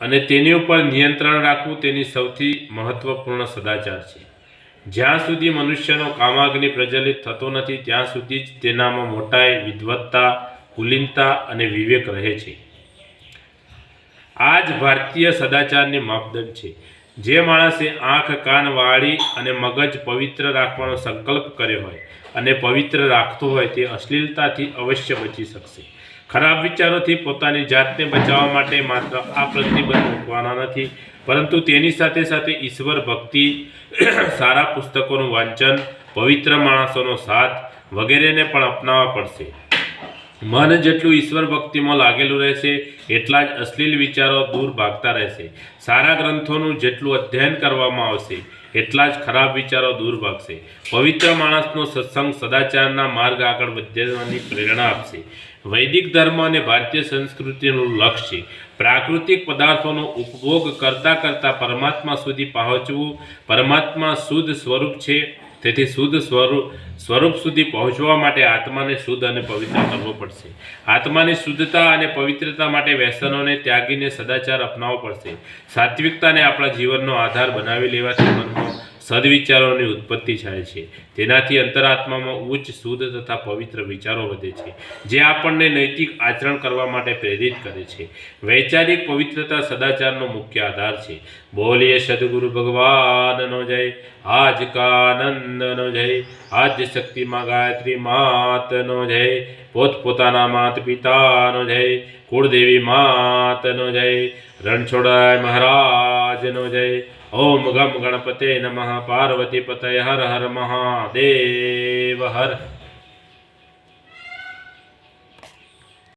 અને તેની ઉપર નિયંત્રણ રાખવું તેની સૌથી મહત્વપૂર્ણ સદાચાર છે। જ્યાં સુધી મનુષ્યનો કામાગ્નિ પ્રજ્વલિત થતો નથી ત્યાં સુધી જ તેનામાં મોટાઈ, વિદ્વત્તા, કુલીનતા અને વિવેક રહે છે। આ જ ભારતીય સદાચારની માપદંડ છે। જે માણસે આંખ, કાન, વાળી અને મગજ પવિત્ર રાખવાનો સંકલ્પ કર્યો હોય અને પવિત્ર રાખતો હોય તે અશ્લીલતાથી અવશ્ય બચી શકશે। ખરાબ વિચારોથી પોતાની જાતને બચાવવા માટે માત્ર આ પ્રતિબંધ મૂકવાના નથી, પરંતુ તેની સાથે સાથે ઈશ્વર ભક્તિ, સારા પુસ્તકોનું વાંચન, પવિત્ર માણસોનો સાથ વગેરેને પણ અપનાવવા પડશે। મન જેટલું ઈશ્વર ભક્તિમાં લાગેલું રહેશે એટલા જ અશ્લીલ વિચારો દૂર ભાગતા રહેશે। સારા ગ્રંથોનું જેટલું અધ્યયન કરવામાં આવશે એટલા જ ખરાબ વિચારો દૂર ભાગશે। પવિત્ર માણસનો સત્સંગ સદાચારના માર્ગ આગળ વધવાની પ્રેરણા આપશે। વૈદિક ધર્મ અને ભારતીય સંસ્કૃતિનું લક્ષ્ય પ્રાકૃતિક પદાર્થોનો ઉપભોગ કરતાં કરતાં પરમાત્મા સુધી પહોંચવું। પરમાત્મા શુદ્ધ સ્વરૂપ છે, તેથી શુદ્ધ સ્વરૂપ સુધી પહોંચવા માટે આત્માને શુદ્ધ અને પવિત્ર કરવો પડશે। આત્માની શુદ્ધતા અને પવિત્રતા માટે વ્યસનોને ત્યાગીને સદાચાર અપનાવવો પડશે। સાત્વિકતાને આપણા જીવનનો આધાર બનાવી લેવાથી મનમાં સદવિચારોની ઉત્પત્તિ થાય છે। તેનાથી અંતરાત્મામાં ઉચ્ચ, શુદ્ધ તથા પવિત્ર વિચારો વધે છે, જે આપણને નૈતિક આચરણ કરવા માટે પ્રેરિત કરે છે। વૈચારિક પવિત્રતા સદાચારનો મુખ્ય આધાર છે। બોલીએ સદગુરુ ભગવાનનો જય, આજ કાનંદનો જય, આદ્ય શક્તિમાં ગાયત્રી માતનો જય, પોતપોતાના માત પિતાનો જય, કુળદેવી માતનો જય, રણછોડરાય મહારાજનો જય। ઓમ ગમ ગણપતે નમઃ, પાર્વતી પતય હર હર મહાદેવ હર।